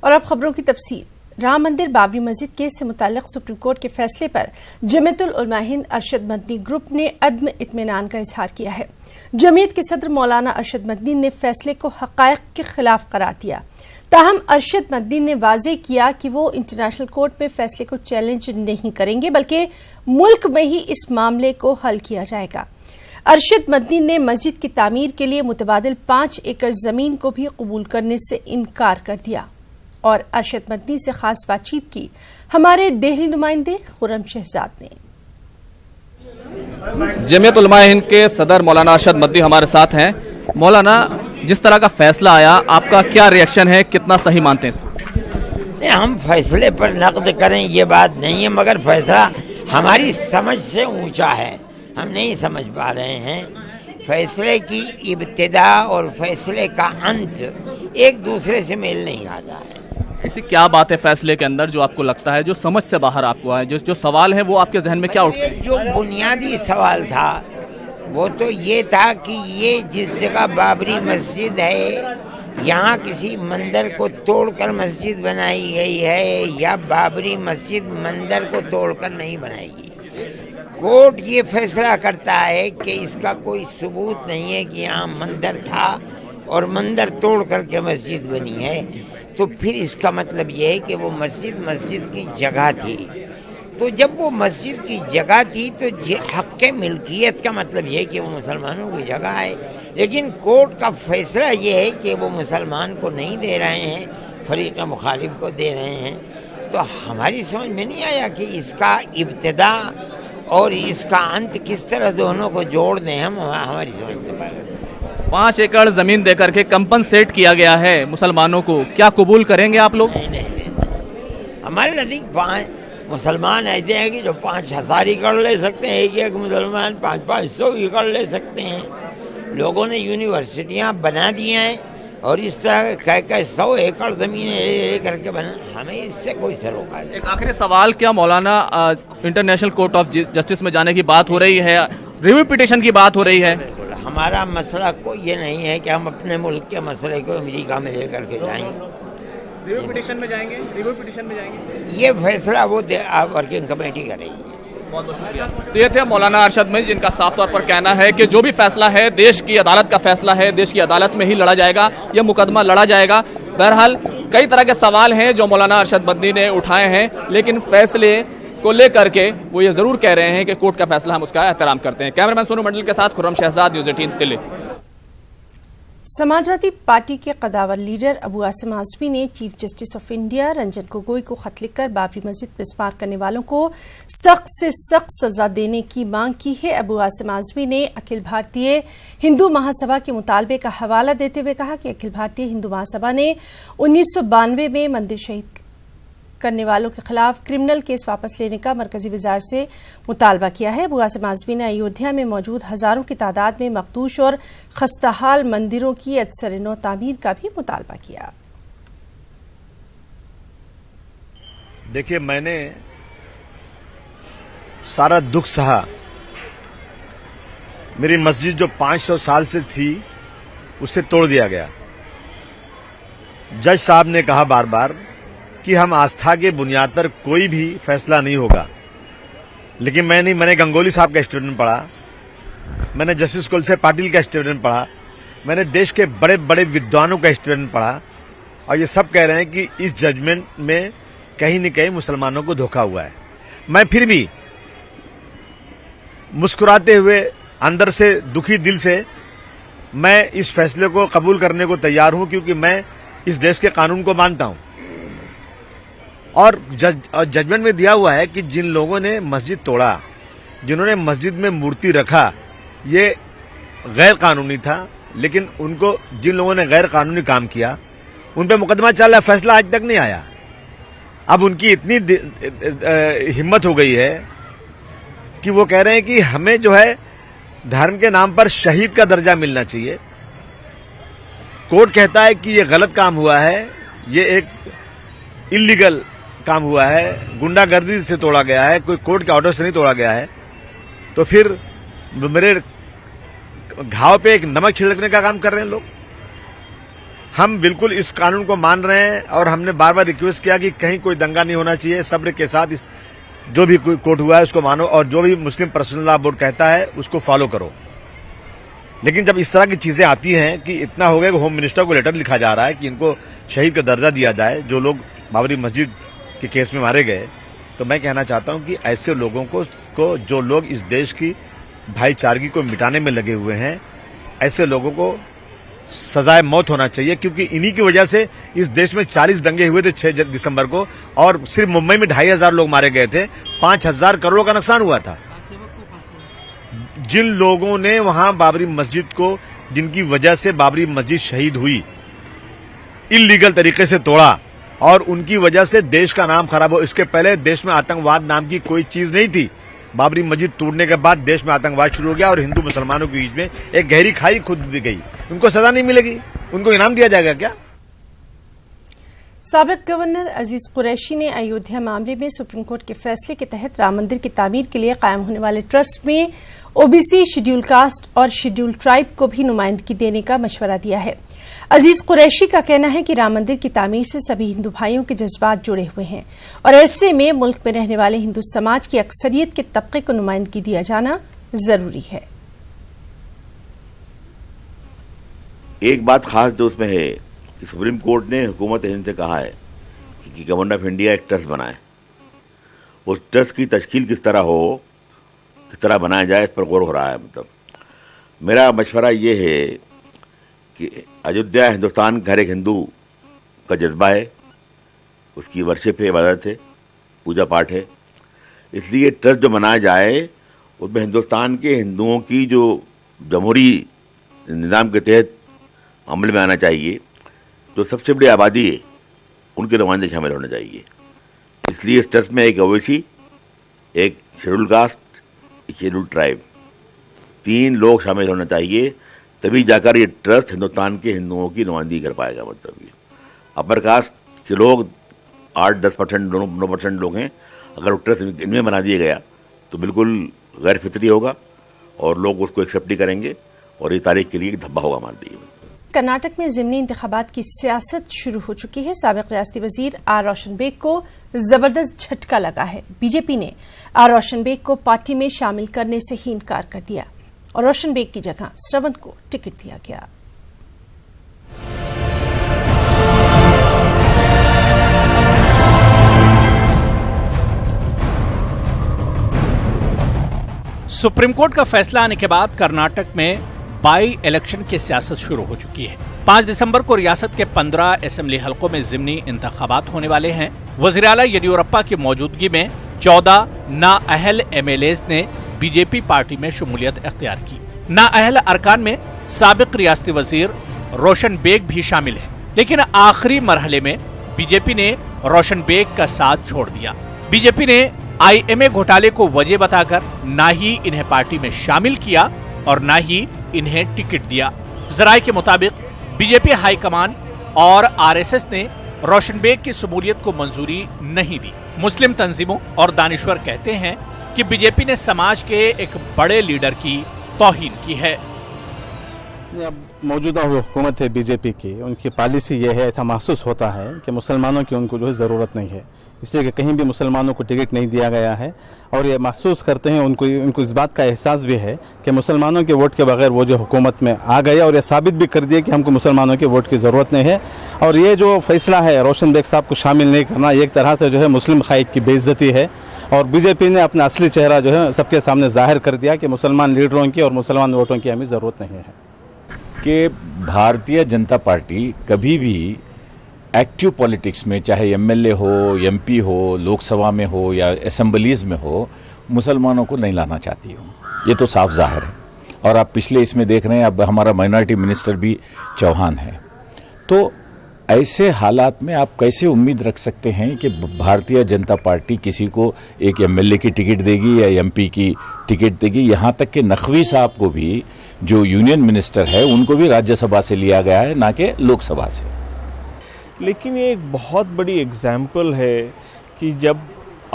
और अब खबरों की तफसील। राम मंदिर बाबरी मस्जिद केस से मुताल्लिक सुप्रीम कोर्ट के फैसले पर जमीयत उलमा हिंद अरशद मदनी ग्रुप ने अदम इत्मीनान का इजहार किया है। जमीयत के सदर मौलाना अरशद मदनी ने फैसले को हक़ाइक़ के खिलाफ करार दिया। ताहम अरशद मदनी ने वाज़ेह किया कि वो इंटरनेशनल कोर्ट में फैसले को चैलेंज नहीं करेंगे, बल्कि मुल्क में ही इस मामले को हल किया जाएगा। अरशद मदनी ने मस्जिद की तामीर के लिए मुतबादिल 5 एकड़ जमीन को भी कबूल करने से इनकार कर दिया और अरशद मदनी से खास बातचीत की हमारे दिल्ली नुमाइंदे खुर्रम शहजाद ने। जमीयत उलमा हिंद के सदर मौलाना अरशद मदनी हमारे साथ हैं। मौलाना, जिस तरह का फैसला आया, आपका क्या रिएक्शन है, कितना सही मानते हैं? हम फैसले पर नक़द करें ये बात नहीं है, मगर फैसला हमारी समझ से ऊंचा है, हम नहीं समझ पा रहे हैं। फैसले की इब्तिदा और फैसले का अंत एक दूसरे से मेल नहीं खाता है। ऐसी क्या बात है फैसले के अंदर जो आपको लगता है, जो समझ से बाहर आपको आए, जो सवाल है वो आपके जहन में क्या उठते हैं? जो बुनियादी सवाल था वो तो ये था कि ये जिस जगह बाबरी मस्जिद है, यहाँ किसी मंदिर को तोड़कर मस्जिद बनाई गई है या बाबरी मस्जिद मंदिर को तोड़कर नहीं बनाई गई। कोर्ट ये फैसला करता है कि इसका कोई सबूत नहीं है कि यहाँ मंदिर था और मंदिर तोड़ करके मस्जिद बनी है, तो फिर इसका मतलब ये है कि वो मस्जिद की जगह थी। तो जब वो मस्जिद की जगह थी तो हक़ मिल्कियत का मतलब ये है कि वो मुसलमानों की जगह है, लेकिन कोर्ट का फैसला ये है कि वो मुसलमान को नहीं दे रहे हैं, फरीक़ मुखालिफ को दे रहे हैं। तो हमारी समझ में नहीं आया कि इसका इब्तिदा और इसका अंत किस तरह दोनों को जोड़ दें, हम हमारी समझ से बाहर। 5 एकड़ जमीन देकर के कंपनसेट किया गया है मुसलमानों को, क्या कबूल करेंगे आप लोग? नहीं। हमारे नज़दीक 5 मुसलमान ऐसे हैं कि जो 5,000 एकड़ ले सकते हैं, एक मुसलमान 500 एकड़ ले सकते हैं। लोगों ने यूनिवर्सिटियाँ बना दी हैं और इस तरह कह 100 एकड़ ज़मीन ले करके बना, हमें इससे कोई सरोकार नहीं। एक आखिरी सवाल, क्या मौलाना इंटरनेशनल कोर्ट ऑफ जस्टिस में जाने की बात हो रही है, रिव्यू पिटीशन की बात हो रही है? हमारा मसला कोई ये नहीं है कि हम अपने मुल्क के मसले को अमेरिका में लेकर के जाएंगे। रिव्यू पिटीशन में जाएंगे? ये फैसला वो वर्किंग कमेटी करेगी। बहुत बहुत शुक्रिया। तो ये थे मौलाना अरशद मदनी, जिनका साफ तौर पर कहना है कि जो भी फैसला है देश की अदालत का फैसला है, देश की अदालत में ही लड़ा जाएगा, यह मुकदमा लड़ा जाएगा। बहरहाल कई तरह के सवाल हैं जो मौलाना अरशद मदनी ने उठाए हैं, लेकिन फैसले को लेकर के वो ये जरूर कह रहे हैं कि कोर्ट का फैसला हम उसका एहतराम करते हैं। कैमरामैन सोनू मंडल के साथ खुर्रम शहजाद, न्यूज़ 18 दिल्ली। समाजवादी पार्टी के कदावर लीडर अबू आसिम आज़मी ने chief justice of India Ranjan Gogoi को खत लिखकर बाबरी मस्जिद मिसमार करने वालों को सख्त से सख्त सजा देने की मांग की है। अबू आसिम आज़मी ने अखिल भारतीय हिंदू महासभा के मुतालबे का हवाला देते हुए कहा कि अखिल भारतीय हिंदू महासभा ने 1992 में मंदिर शहीद करने वालों के खिलाफ क्रिमिनल केस वापस लेने का मरकजी वज़ार से मुतालबा किया है। अबू आसिम आज़मी ने अयोध्या में मौजूद हजारों की तादाद में मखदूश और खस्ताहाल मंदिरों की अदसर नौ तामीर का भी मुतालबा किया। देखिए, मैंने सारा दुख सहा। मेरी मस्जिद जो 500 साल से थी उसे तोड़ दिया गया। जज साहब ने कहा बार बार कि हम आस्था के बुनियाद पर कोई भी फैसला नहीं होगा, लेकिन मैंने गंगोली साहब का स्टेटमेंट पढ़ा, मैंने जस्टिस कुलसे पाटिल का स्टेटमेंट पढ़ा, मैंने देश के बड़े बड़े विद्वानों का स्टेटमेंट पढ़ा, और ये सब कह रहे हैं कि इस जजमेंट में कहीं न कहीं मुसलमानों को धोखा हुआ है। मैं फिर भी मुस्कुराते हुए, अंदर से दुखी दिल से मैं इस फैसले को कबूल करने को तैयार हूं, क्योंकि मैं इस देश के कानून को मानता हूं। और जजमेंट में दिया हुआ है कि जिन लोगों ने मस्जिद तोड़ा, जिन्होंने मस्जिद में मूर्ति रखा, ये गैर कानूनी था, लेकिन उनको जिन लोगों ने गैर कानूनी काम किया उन पे मुकदमा चल रहा है, फैसला आज तक नहीं आया। अब उनकी इतनी हिम्मत हो गई है कि वो कह रहे हैं कि हमें जो है धर्म के नाम पर शहीद का दर्जा मिलना चाहिए। कोर्ट कहता है कि ये गलत काम हुआ है, ये एक इल्लीगल काम हुआ है, गुंडागर्दी से तोड़ा गया है, कोई कोर्ट के ऑर्डर से नहीं तोड़ा गया है। तो फिर मेरे घाव पे एक नमक छिड़कने का काम कर रहे हैं लोग। हम बिल्कुल इस कानून को मान रहे हैं और हमने बार बार रिक्वेस्ट किया कि कहीं कोई दंगा नहीं होना चाहिए, सब्र के साथ इस जो भी कोर्ट हुआ है उसको मानो और जो भी मुस्लिम पर्सनल लॉ बोर्ड कहता है उसको फॉलो करो। लेकिन जब इस तरह की चीजें आती हैं कि इतना हो गया कि होम मिनिस्टर को लेटर लिखा जा रहा है कि इनको शहीद का दर्जा दिया जाए, जो लोग बाबरी मस्जिद के केस में मारे गए, तो मैं कहना चाहता हूं कि ऐसे लोगों को जो लोग इस देश की भाईचारगी को मिटाने में लगे हुए हैं, ऐसे लोगों को सजाए मौत होना चाहिए, क्योंकि इन्हीं की वजह से इस देश में 40 दंगे हुए थे 6 दिसंबर को और सिर्फ मुंबई में 2,500 लोग मारे गए थे, 5,000 करोड़ का नुकसान हुआ था। जिन लोगों ने वहां बाबरी मस्जिद को, जिनकी वजह से बाबरी मस्जिद शहीद हुई, इल्लीगल तरीके से तोड़ा और उनकी वजह से देश का नाम खराब हो। इसके पहले देश में आतंकवाद नाम की कोई चीज नहीं थी। बाबरी मस्जिद तोड़ने के बाद देश में आतंकवाद शुरू हो गया और हिंदू मुसलमानों के बीच में एक गहरी खाई खुद दी गई। उनको सजा नहीं मिलेगी, उनको इनाम दिया जाएगा क्या? साबिक गवर्नर अजीज कुरैशी ने अयोध्या मामले में सुप्रीम कोर्ट के फैसले के तहत राम मंदिर की तामीर के लिए कायम होने वाले ट्रस्ट में ओबीसी, शेड्यूल कास्ट और शेड्यूल ट्राइब को भी नुमाइंदगी देने का मशवरा दिया है। अजीज कुरैशी का कहना है कि राम मंदिर की तामीर से सभी हिंदू भाइयों के जज्बात जुड़े हुए हैं और ऐसे में मुल्क में रहने वाले हिंदू समाज की अक्सरियत के तबके को नुमाइंदगी दिया जाना जरूरी है। एक बात खास जो उसमें है कि सुप्रीम कोर्ट ने हुकूमत हिंद से कहा है कि गवर्नमेंट ऑफ इंडिया एक ट्रस्ट बनाए। उस ट्रस्ट की तश्कील किस तरह हो, किस तरह बनाया जाए, इस पर गौर हो रहा है। मतलब मेरा मशवरा ये है कि अयोध्या हिंदुस्तान का हर एक हिंदू का जज्बा है, उसकी वर्शिप है, इबादत है, पूजा पाठ है। इसलिए ट्रस्ट जो बनाया जाए उसमें हिंदुस्तान के हिंदुओं की जो जमहूरी निज़ाम के तहत अमल में आना चाहिए, जो सबसे बड़ी आबादी है उनके नुमाइंदे शामिल होने चाहिए। इसलिए इस ट्रस्ट में एक ओबीसी, एक शेड्यूल कास्ट, एक शेड्यूल ट्राइब, 3 लोग शामिल होना चाहिए, तभी जाकर ये ट्रस्ट हिंदुस्तान के हिंदुओं की नुमाइंदगी कर पाएगा। मतलब ये अपर कास्ट के लोग 8-10%, 9% लोग हैं, अगर वो ट्रस्ट इनमें बना दिया गया तो बिल्कुल गैर फितरी होगा और लोग उसको एक्सेप्ट नहीं करेंगे और ये तारीख के लिए धब्बा होगा हमारे लिए। कर्नाटक में ज़िमनी इंतखाबात की सियासत शुरू हो चुकी है। साबिक रियासती वजीर आर रोशन बेग को जबरदस्त झटका लगा है। बीजेपी ने आर रोशन बेग को पार्टी में शामिल करने से ही इनकार कर दिया और रोशन बेग की जगह श्रवण को टिकट दिया गया। सुप्रीम कोर्ट का फैसला आने के बाद कर्नाटक में बाई इलेक्शन की सियासत शुरू हो चुकी है। 5 दिसंबर को रियासत के 15 असेंबली हलकों में ज़िमनी इंतखाबात होने वाले हैं। वज़ीर आला येदियुरप्पा की मौजूदगी में 14 नाअहल एमएलएज ने बीजेपी पार्टी में शमूलियत अख्तियार की। नाअहल अरकान में साबिक रियासती वजीर रोशन बेग भी शामिल हैं, लेकिन आखिरी मरहले में बीजेपी ने रोशन बेग का साथ छोड़ दिया। बीजेपी ने आईएमए घोटाले को वजह बताकर ना ही इन्हें पार्टी में शामिल किया और ना ही इन्हें टिकट दिया। जराये के मुताबिक बीजेपी हाईकमान और आरएसएस ने रोशन बेग की शमूलियत को मंजूरी नहीं दी। मुस्लिम तंजीमों और दानिश्वर कहते हैं कि बीजेपी ने समाज के एक बड़े लीडर की तौहीन की है। अब मौजूदा हुकूमत है बीजेपी की, उनकी पॉलिसी ये है, ऐसा महसूस होता है कि मुसलमानों की उनको जो है ज़रूरत नहीं है, इसलिए कि कहीं भी मुसलमानों को टिकट नहीं दिया गया है और ये महसूस करते हैं, उनको इस बात का एहसास भी है कि मुसलमानों के वोट के बगैर वो जो हुकूमत में आ गए और ये साबित भी कर दिया कि हमको मुसलमानों के वोट की ज़रूरत नहीं है। और ये जो फैसला है रोशन बेग साहब को शामिल नहीं करना, एक तरह से जो है मुस्लिम क़ायद की बेइज्जती है और बीजेपी ने अपना असली चेहरा जो है सबके सामने जाहिर कर दिया कि मुसलमान लीडरों की और मुसलमान वोटों की हमें ज़रूरत नहीं है। कि भारतीय जनता पार्टी कभी भी एक्टिव पॉलिटिक्स में, चाहे एमएलए हो, एमपी हो, लोकसभा में हो या असेंबलीज़ में हो, मुसलमानों को नहीं लाना चाहती हो, ये तो साफ जाहिर है। और आप पिछले इसमें देख रहे हैं, अब हमारा माइनॉरिटी मिनिस्टर भी चौहान है। तो ऐसे हालात में आप कैसे उम्मीद रख सकते हैं कि भारतीय जनता पार्टी किसी को एक एमएलए की टिकट देगी या एमपी की टिकट देगी? यहाँ तक कि नकवी साहब को भी, जो यूनियन मिनिस्टर है, उनको भी राज्यसभा से लिया गया है, ना कि लोकसभा से। लेकिन ये एक बहुत बड़ी एग्जाम्पल है कि जब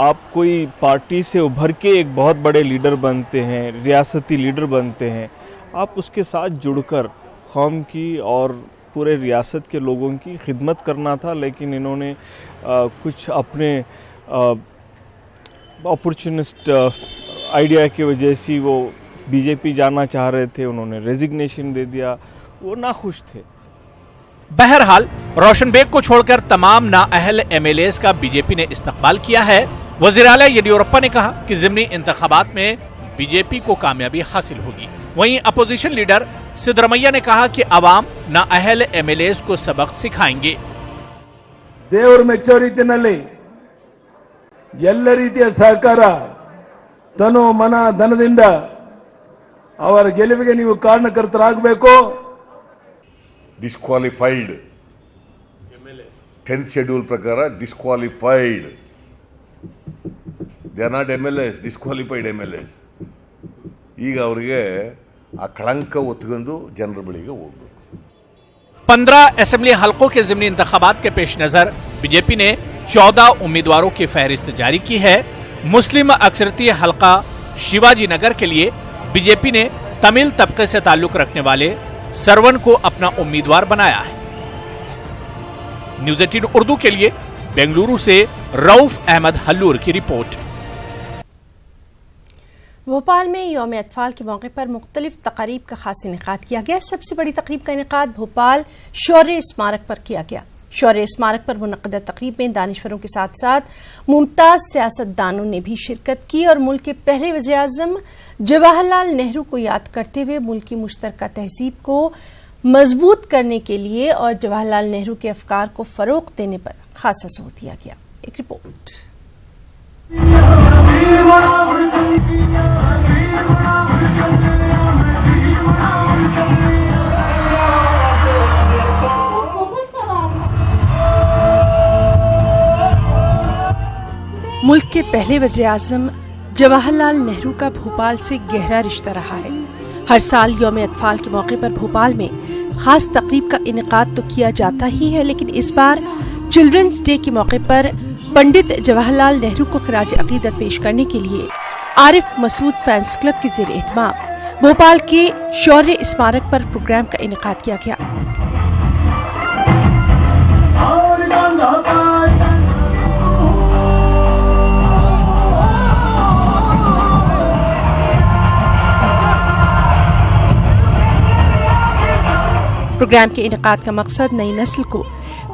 आप कोई पार्टी से उभर के एक बहुत बड़े लीडर बनते हैं, रियासती लीडर बनते हैं, आप उसके साथ जुड़कर कौम की और पूरे रियासत के लोगों की खिदमत करना था, लेकिन इन्होंने कुछ अपने अपॉर्चुनिस्ट आइडिया की वजह से वो बीजेपी जाना चाह रहे थे, उन्होंने रेजिग्नेशन दे दिया, वो नाखुश थे। बहरहाल रोशन बेग को छोड़कर तमाम नाअहल एमएलएस का बीजेपी ने इस्तकबाल किया है। वज़ीर आला येदियुरप्पा ने कहा कि ज़िमनी इंतखाबात में बीजेपी को कामयाबी हासिल होगी। वहीं अपोजिशन लीडर सिद्धरमैया ने कहा कि अवाम नाअहल एमएलएस को सबक सिखाएंगे। ದೇವರ ಮೆಚ್ಚೋರಿತಿನಲ್ಲಿ ಎಲ್ಲ ರೀತಿಯ ಸಹಕಾರ ತನು ಮನ ಧನದಿಂದ ಅವರ ಗೆಲುವಿಗೆ ನೀವು ಕಾರಣಕರ್ತರಾಗಬೇಕು। ಡಿಸ್ಕ್ವಾಲಿಫೈಡ್ 10th ಶೆಡ್ಯೂಲ್ ಪ್ರಕಾರ disqualified, they are not MLAs, disqualified MLAs. ಈಗ ಅವರಿಗೆ ಆ ಕಳಂಕ ಒತ್ಕೊಂಡು ಜನರ ಬಳಿಗೆ ಹೋಗಬೇಕು। 15 असेंबली हलकों के ज़िमनी इंतखाबात के पेश नजर बीजेपी ने 14 उम्मीदवारों की फहरिस्त जारी की है। मुस्लिम अक्सरती हलका शिवाजी नगर के लिए बीजेपी ने तमिल तबके से ताल्लुक रखने वाले सरवन को अपना उम्मीदवार बनाया है। न्यूज़ 18 उर्दू के लिए बेंगलुरु से रऊफ अहमद हल्लूर की रिपोर्ट। भोपाल में यौम अतफाल के मौके पर मुख्तलिफ तकारीब का खास इनेकाद किया गया। सबसे बड़ी तकरीब का इनेकाद भोपाल शौर्य स्मारक पर किया गया। शौर्य स्मारक पर मुनक़्क़दा तकरीब में दानिशवरों के साथ साथ मुमताज़ सियासतदानों ने भी शिरकत की और मुल्क के पहले वज़ीर आज़म जवाहरलाल नेहरू को याद करते हुए मुल्क की मुश्तरका तहज़ीब को मजबूत करने के लिए और जवाहरलाल नेहरू के अफ़कार को फ़रोग़ देने पर खासा जोर दिया गया। एक रिपोर्ट। मुल्क के पहले वज़ीर आज़म जवाहरलाल नेहरू का भोपाल से गहरा रिश्ता रहा है। हर साल यौम अतफाल के मौके पर भोपाल में खास तकरीब का इनेकाद तो किया जाता ही है, लेकिन इस बार चिल्ड्रंस डे के मौके पर पंडित जवाहरलाल नेहरू को खिराज अकीदत पेश करने के लिए आरिफ मसूद फैंस क्लब के ज़ेर एहतमाम भोपाल के शौर्य स्मारक पर प्रोग्राम का इनेकाद किया गया। प्रोग्राम के इनेकाद का मकसद नई नस्ल को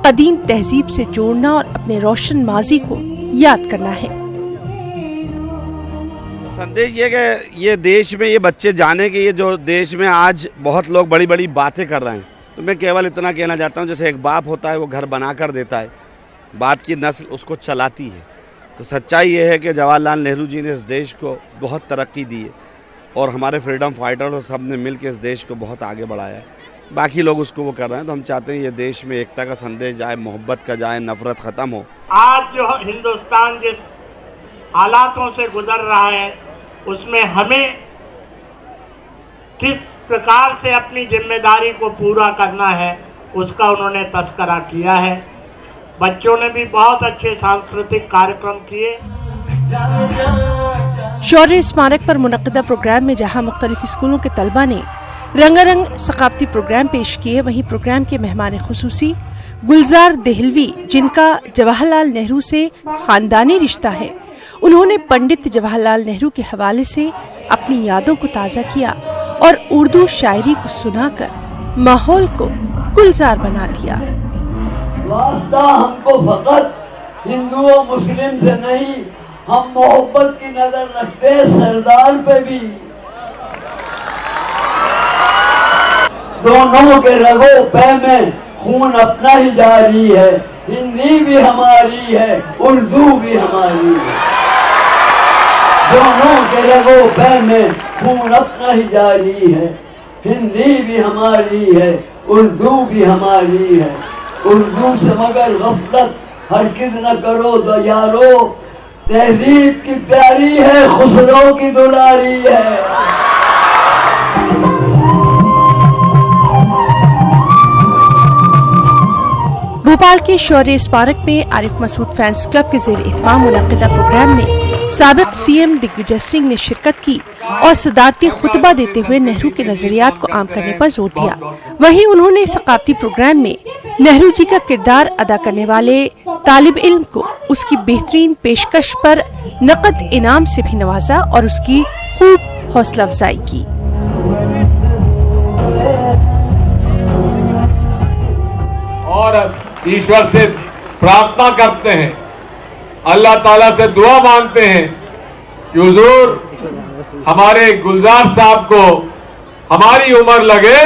कदीम तहजीब से जोड़ना और अपने रोशन माजी को याद करना है। संदेश ये कि ये देश में ये बच्चे जाने के, ये जो देश में आज बहुत लोग बड़ी बड़ी बातें कर रहे हैं, तो मैं केवल इतना कहना चाहता हूँ, जैसे एक बाप होता है वो घर बना कर देता है, बाद की नस्ल उसको चलाती है। तो सच्चाई ये है कि जवाहरलाल नेहरू जी ने इस देश को बहुत तरक्की दी है और हमारे फ्रीडम फाइटर्स और सब ने मिल के इस देश को बहुत आगे बढ़ाया है। बाकी लोग उसको वो कर रहे हैं, तो हम चाहते हैं ये देश में एकता का संदेश जाए, मोहब्बत का जाए, नफरत ख़त्म हो। आज जो हिंदुस्तान जिस हालातों से गुजर रहा है उसमें हमें किस प्रकार से अपनी जिम्मेदारी को पूरा करना है उसका उन्होंने तस्करा किया है। बच्चों ने भी बहुत अच्छे सांस्कृतिक कार्यक्रम किए। शौर्य स्मारक पर मुनक़्क़दा प्रोग्राम में जहां मुख्तलिफ स्कूलों के तलबा ने रंगारंग सकाफती प्रोग्राम पेश किए, वहीं प्रोग्राम के मेहमान खुसूसी गुलजार देहलवी, जिनका जवाहरलाल नेहरू से खानदानी रिश्ता है, उन्होंने पंडित जवाहरलाल नेहरू के हवाले से अपनी यादों को ताज़ा किया और उर्दू शायरी को सुनाकर माहौल को गुलजार बना दिया। वास्ता हमको फकत हिंदू और मुस्लिम से नहीं, हम मोहब्बत की नजर रखते हैं सरदार पे भी। दोनों के रगो पे में खून अपना ही जारी है, हिंदी भी हमारी है, उर्दू भी हमारी है। दोनों के रगो पे में खून अपना ही जारी है, हिंदी भी हमारी है, उर्दू भी हमारी है। उर्दू से मगर गफलत हरगिज़ न करो दो यारो, तहजीब की प्यारी है, खुसरो की दुलारी है। भोपाल के शौर्य स्मारक में आरिफ मसूद फैंस क्लब के ज़ेर एहतमाम मुनक़्क़दा प्रोग्राम में साबिक़ CM दिग्विजय सिंह ने शिरकत की और सदारती खुतबा देते हुए नेहरू के नजरियात को आम करने पर जोर दिया। वहीं उन्होंने सकाफती प्रोग्राम में नेहरू जी का किरदार अदा करने वाले तालिब इल्म को उसकी बेहतरीन पेशकश पर नकद इनाम से भी नवाजा और उसकी खूब हौसला अफजाई की। और ईश्वर से प्रार्थना करते हैं, अल्लाह ताला से दुआ मांगते हैं कि हुजूर हमारे गुलजार साहब को हमारी उम्र लगे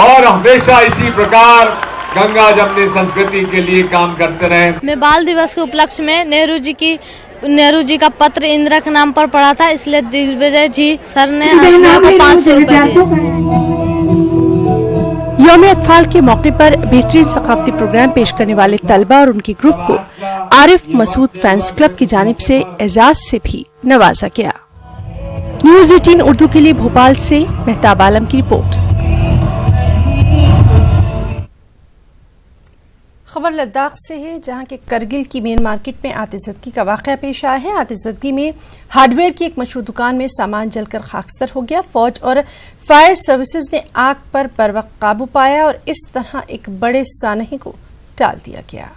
और हमेशा इसी प्रकार गंगा जमनी संस्कृति के लिए काम करते रहें। मैं बाल दिवस के उपलक्ष्य में नेहरू जी का पत्र इंदिरा के नाम पर पढ़ा था, इसलिए दिग्विजय जी सर ने 500 रुपए दिए। यौम अतफाल के मौके पर बेहतरीन सकाफती प्रोग्राम पेश करने वाले तलबा और उनकी ग्रुप को आरिफ मसूद फैंस क्लब की जानिब से एजाज से भी नवाजा गया। न्यूज़ 18 उर्दू के लिए भोपाल से मेहताब आलम की रिपोर्ट। खबर लद्दाख से है, जहां के करगिल की मेन मार्केट में आतिशबाजी का वाकया पेश आया है। आतिशबाजी में हार्डवेयर की एक मशहूर दुकान में सामान जलकर खाकस्तर हो गया। फौज और फायर सर्विसेज ने आग पर बरवक्त काबू पाया और इस तरह एक बड़े सानहे को टाल दिया गया।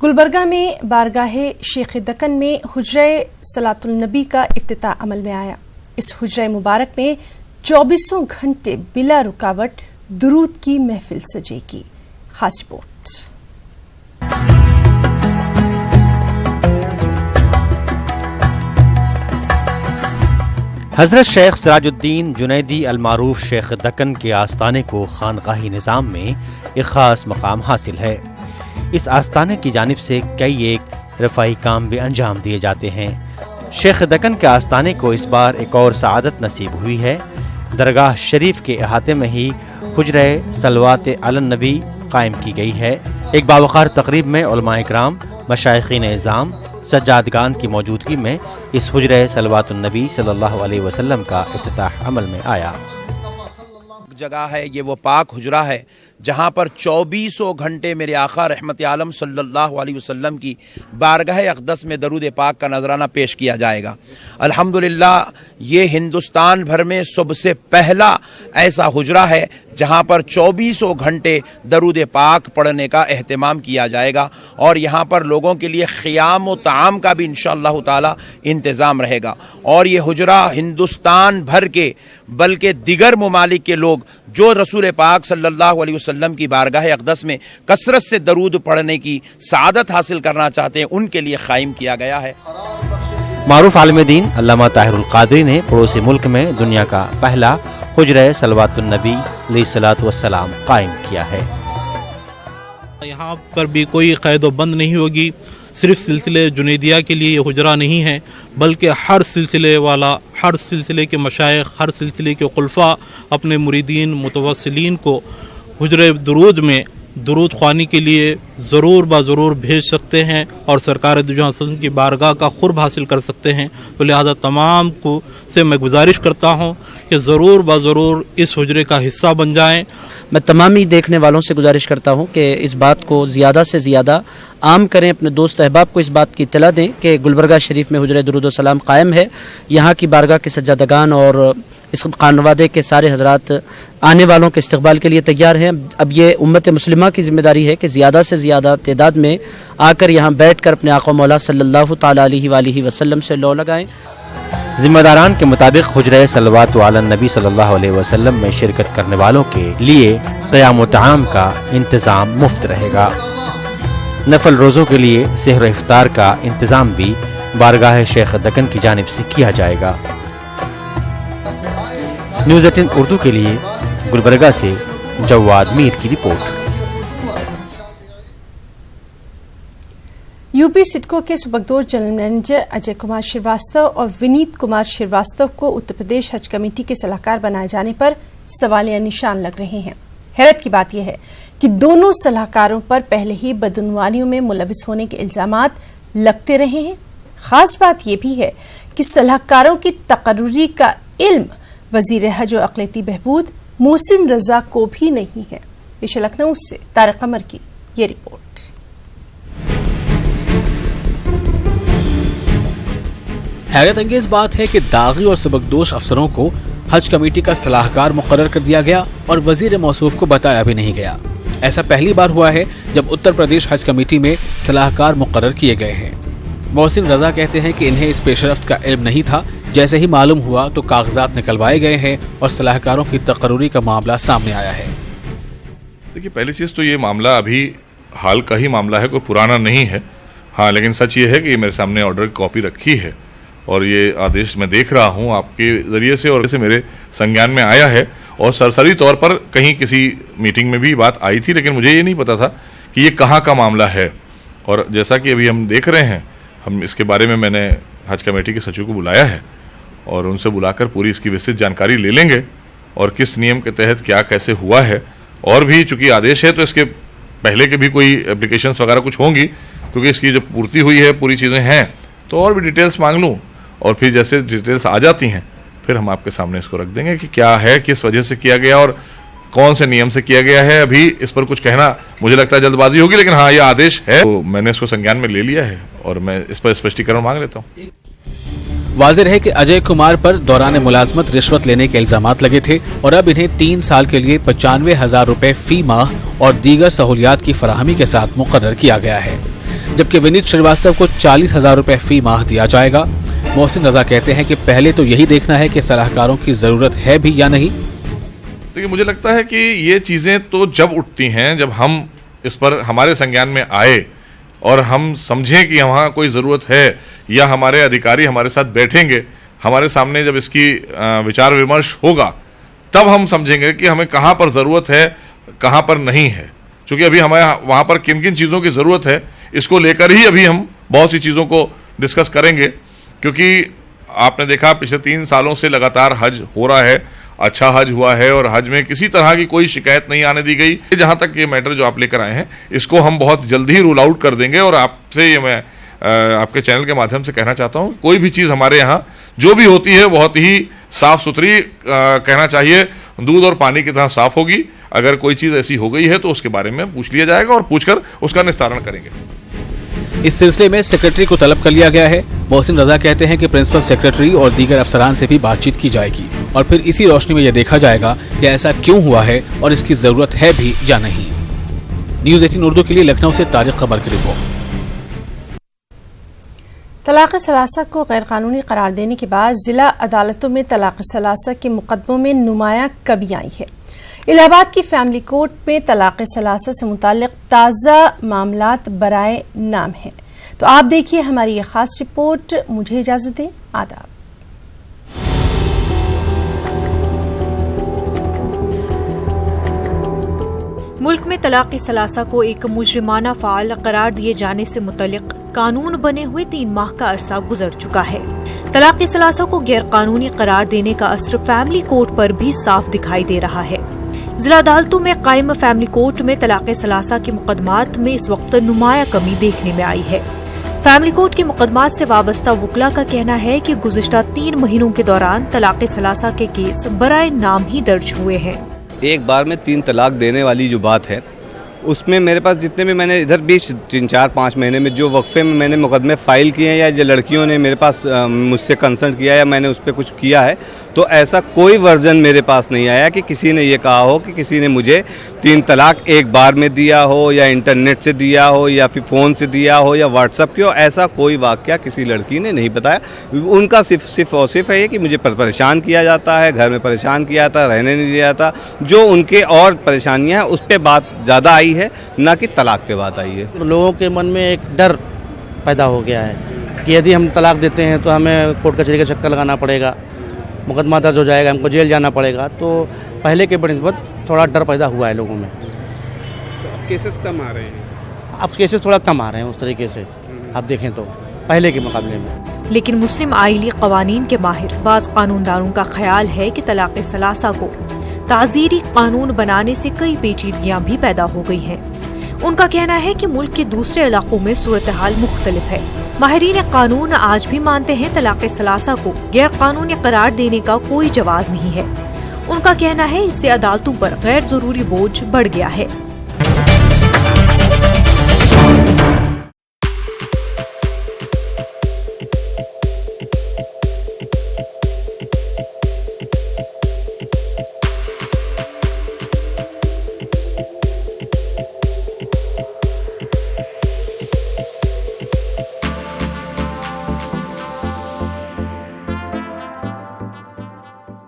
गुलबर्गा में बारगाहे शेख दक्कन में हुज्रे सलातुल नबी का इफ्तिताह अमल में आया। इस हुज्रे मुबारक में 24 घंटे बिला रुकावट दुरूद की महफिल सजेगी। खास रिपोर्ट। हजरत शेख सिराजुद्दीन जुनैदी अलमारूफ शेख दक्कन के आस्ताने को खानकाही निज़ाम में एक खास मकाम हासिल है। इस आस्ताने की जानिब से कई एक रफ़ाई काम भी अंजाम दिए जाते हैं। शेख दक्कन के आस्ताने को इस बार एक और सआदत नसीब हुई है। दरगाह शरीफ के अहाते में ही हुज्रे सलवात अलन नबी कायम की गई है। एक बावकार तकरीब में उलमाए इकराम, मशाइखीन इज़ाम, सज्जादगान की मौजूदगी में इस हुज्रे सलवातुन नबी सल्लल्लाहु अलैहि वसल्लम का इफ्तिताह अमल में आया। जगह है ये वो पाक हुजरा है जहाँ पर 24 घंटे मेरे आका रहमत आलम सल्लल्लाहु अलैहि वसल्लम की बारगाह अक़दस में दरूद पाक का नजराना पेश किया जाएगा। अल्हम्दुलिल्लाह ये हिंदुस्तान भर में सबसे पहला ऐसा हुजरा है जहाँ पर 24 घंटे दरूद पाक पढ़ने का एहतमाम किया जाएगा और यहाँ पर लोगों के लिए ख़ियाम व ताम का भी इंशाअल्लाह ताला इंतज़ाम रहेगा। और ये हुजरा हिंदुस्तान भर के बल्कि दिगर ममालिक के लोग जो रसूल पाक सल्लल्लाहु अलैहि वसल्लम की बारगाह अक़दस में कसरत से दरूद पढ़ने की सआदत हासिल करना चाहते हैं, उनके लिए कायम किया गया है। मारूफ आलिम दीन अल्लामा ताहिरुल क़ादरी ने पड़ोसी मुल्क में दुनिया का पहला हुज्रे सलवातुन नबी अलैहिस्सलातु वस्सलाम कायम किया है। यहाँ पर भी कोई क़ैद व बंद नहीं होगी। सिर्फ सिलसिले जुनैदिया के लिए ये हुजरा नहीं है, बल्कि हर सिलसिले वाला, हर सिलसिले के मशाइख, हर सिलसिले के खुलफा अपने मुरीदीन मुतवस्सिलीन को हुजरे दुरूद में दुरूद ख़्वानी के लिए ज़रूर ज़रूर भेज सकते हैं और सरकार दो जहां वसल्लम की बारगाह का क़ुर्ब हासिल कर सकते हैं। तो लिहाजा तमाम को से मैं गुजारिश करता हूं कि ज़रूर ज़रूर इस हुजरे का हिस्सा बन जाएं। मैं तमामी देखने वालों से गुजारिश करता हूं कि इस बात को ज़्यादा से ज़्यादा आम करें, अपने दोस्त अहबाब को इस बात की इत्तला दें कि गुलबर्गा शरीफ में हुजरे दुरूद व सलाम कायम है। यहाँ की बारगाह के सज्जादगान और इस खानवादे के सारे हजरात आने वालों के इस्तकबाल के लिए तैयार हैं। अब ये उम्मत मुस्लिमा की जिम्मेदारी है कि ज़्यादा से ज़्यादा तादाद में आकर यहाँ बैठ कर अपने आका मौला सल्लल्लाहु ताला अलैहि वसल्लम से लौ लगाएं। जिम्मेदारान के मुताबिक हुज्रे सलवातु अलन नबी सल्लल्लाहु अलैहि वसल्लम में शिरकत करने वालों के लिए क़याम व ताम का इंतज़ाम मुफ्त रहेगा। नफल रोज़ों के लिए सहर व इफ्तार का इंतज़ाम भी बारगाह शेख दक्कन की जानिब से किया जाएगा। न्यूज़ 18 उर्दू के लिए गुलबर्गा से जवाद मीर की रिपोर्ट। यूपी सिडको के सुबकदोर जनरल मैनेजर अजय कुमार श्रीवास्तव और विनीत कुमार श्रीवास्तव को उत्तर प्रदेश हज कमेटी के सलाहकार बनाए जाने पर सवालिया निशान लग रहे हैं। हैरत की बात यह है कि दोनों सलाहकारों पर पहले ही बदउनवानियों में मुलविस होने के इल्जामात लगते रहे हैं। खास बात यह भी है कि सलाहकारों की तकर्रुरी का इल्म वजीर हज और अक़लियती बहबूद मोहसिन रजा को भी नहीं है। पेश लखनऊ से तारिक कमर की ये रिपोर्ट। हैरत अंगेज बात है कि दागी और सबकदोश अफसरों को हज कमेटी का सलाहकार मुकर्रर कर दिया गया और वजीर मौसूफ को बताया भी नहीं गया। ऐसा पहली बार हुआ है जब उत्तर प्रदेश हज कमेटी में सलाहकार मुकर्रर किए गए हैं। मोहसिन रजा कहते हैं कि इन्हें इस पेशरफ्त का इल्म नहीं था। जैसे ही मालूम हुआ तो कागजात निकलवाए गए हैं और सलाहकारों की तकर्री का मामला सामने आया है। देखिए, पहली चीज़ तो ये मामला अभी हाल का ही मामला है, कोई पुराना नहीं है। हाँ, लेकिन सच ये है कि मेरे सामने ऑर्डर की कॉपी रखी है और ये आदेश मैं देख रहा हूँ आपके ज़रिए से और से मेरे संज्ञान में आया है। और सरसरी तौर पर कहीं किसी मीटिंग में भी बात आई थी, लेकिन मुझे ये नहीं पता था कि ये कहाँ का मामला है। और जैसा कि अभी हम देख रहे हैं, हम इसके बारे में मैंने हज कमेटी के सचिव को बुलाया है और उनसे बुलाकर पूरी इसकी विस्तृत जानकारी ले लेंगे और किस नियम के तहत क्या कैसे हुआ है। और भी चूंकि आदेश है तो इसके पहले के भी कोई एप्लीकेशंस वगैरह कुछ होंगी, क्योंकि इसकी जब पूर्ति हुई है, पूरी चीज़ें हैं, तो और भी डिटेल्स मांग लूँ और फिर जैसे डिटेल्स आ जाती हैं फिर हम आपके सामने इसको रख देंगे कि क्या है, किस वजह से किया गया और कौन से नियम से किया गया है। अभी इस पर कुछ कहना मुझे लगता है जल्दबाजी होगी, लेकिन हाँ, ये आदेश है तो मैंने इसको संज्ञान में ले लिया है और मैं इस पर स्पष्टीकरण मांग लेता हूँ। वाज़ेह है कि अजय कुमार पर दौरान मुलाजमत रिश्वत लेने के इल्जामात लगे थे और अब इन्हें 3 साल के लिए 95,000 रुपए फी माह और दीगर सहूलियात की फराहमी के साथ मुकर्रर किया गया है, जबकि विनीत श्रीवास्तव को 40,000 रुपए फी माह दिया जाएगा। मोहसिन रजा कहते हैं कि पहले तो यही देखना है कि सलाहकारों की जरूरत है भी या नहीं। देखिए, मुझे लगता है कि ये चीज़ें तो जब उठती हैं जब हम इस पर हमारे संज्ञान में आए और हम समझें कि वहाँ कोई ज़रूरत है या हमारे अधिकारी हमारे साथ बैठेंगे, हमारे सामने जब इसकी विचार विमर्श होगा, तब हम समझेंगे कि हमें कहाँ पर ज़रूरत है, कहाँ पर नहीं है। क्योंकि अभी हमें वहाँ पर किन किन चीज़ों की ज़रूरत है, इसको लेकर ही अभी हम बहुत सी चीज़ों को डिस्कस करेंगे। क्योंकि आपने देखा पिछले 3 सालों से लगातार हज हो रहा है, अच्छा हज हुआ है और हज में किसी तरह की कोई शिकायत नहीं आने दी गई। जहाँ तक ये मैटर जो आप लेकर आए हैं, इसको हम बहुत जल्द ही रूल आउट कर देंगे। और आपसे ये मैं आपके चैनल के माध्यम से कहना चाहता हूँ, कोई भी चीज़ हमारे यहाँ जो भी होती है बहुत ही साफ़ सुथरी कहना चाहिए, दूध और पानी की तरह साफ़ होगी। अगर कोई चीज़ ऐसी हो गई है तो उसके बारे में पूछ लिया जाएगा और पूछकर उसका निस्तारण करेंगे। इस सिलसिले में सेक्रेटरी को तलब कर लिया गया है। मोहसिन रजा कहते हैं कि प्रिंसिपल सेक्रेटरी और दीगर अफसरान से भी बातचीत की जाएगी और फिर इसी रोशनी में यह देखा जाएगा कि ऐसा क्यों हुआ है और इसकी जरूरत है भी या नहीं। न्यूज़ 18 उर्दू के लिए लखनऊ से तारिक कमर की रिपोर्ट। तलाक़ सलासा को गैर कानूनी करार देने के बाद जिला अदालतों में तलाक़ सलासा के मुकदमों में नुमाया कमी आई है। इलाहाबाद की फैमिली कोर्ट में तलाक़ सलासा से मुताल्लिक़ ताज़ा मामलात बराए नाम हैं। तो आप देखिए हमारी ये खास रिपोर्ट। मुझे इजाज़त दें, आदाब। मुल्क में तलाक़ सलासा को एक मुजरिमाना फ़ाल करार दिए जाने से मुतल्लिक़ कानून बने हुए 3 माह का अरसा गुजर चुका है। तलाक़ सलासा को गैर कानूनी करार देने का असर फैमिली कोर्ट पर भी साफ दिखाई दे रहा है। जिला अदालतों में कायम फैमिली कोर्ट में तलाक़ सलासा के मुकदमात में इस वक्त नुमाया कमी देखने में आई है। फैमिली कोर्ट के मुकदमात से वाबस्ता वकला का कहना है कि गुज़िश्ता 3 महीनों के दौरान तलाक़ सलासा के केस बराए नाम ही दर्ज हुए हैं। एक बार में 3 तलाक देने वाली जो बात है, उसमें मेरे पास जितने भी मैंने इधर भी 3-4-5 महीने में जो वक्फे में मैंने मुकदमे फ़ाइल किए हैं या जो लड़कियों ने मेरे पास मुझसे कंसल्ट किया या मैंने उस पर कुछ किया है, तो ऐसा कोई वर्जन मेरे पास नहीं आया कि किसी ने ये कहा हो कि किसी ने मुझे 3 तलाक एक बार में दिया हो या इंटरनेट से दिया हो या फिर फ़ोन से दिया हो या व्हाट्सएप की हो। ऐसा कोई वाक़या किसी लड़की ने नहीं बताया। उनका सिर्फ और सिर्फ है कि मुझे परेशान किया जाता है, घर में परेशान किया जाता है, रहने नहीं दिया जाता। जो उनके और परेशानियाँ हैं उस पर बात ज़्यादा आई है, ना कि तलाक पे बात आई है। लोगों के मन में एक डर पैदा हो गया है कि यदि हम तलाक देते हैं तो हमें कोर्ट कचहरी का चक्कर लगाना पड़ेगा, मुकदमा दर्ज हो जाएगा, हमको जेल जाना पड़ेगा। तो पहले के बनिस्बत थोड़ा डर पैदा हुआ है लोगों में। तो अब केसेस कम आ रहे हैं? अब केसेस थोड़ा कम आ रहे हैं उस तरीके से, आप देखें तो पहले के मुकाबले में। लेकिन मुस्लिम आइली कवानीन के माहिर बाज़ कानूनदारों का ख्याल है कि तलाक़ सलासा को ताज़ीरी कानून बनाने से कई पेचीदगियाँ भी पैदा हो गई हैं। उनका कहना है कि मुल्क के दूसरे इलाकों में सूरत हाल मुख्तलिफ है। माहिरीन कानून आज भी मानते हैं तलाक़ सलासा को गैर कानूनी करार देने का कोई जवाज़ नहीं है। उनका कहना है इससे अदालतों पर गैर जरूरी बोझ बढ़ गया है।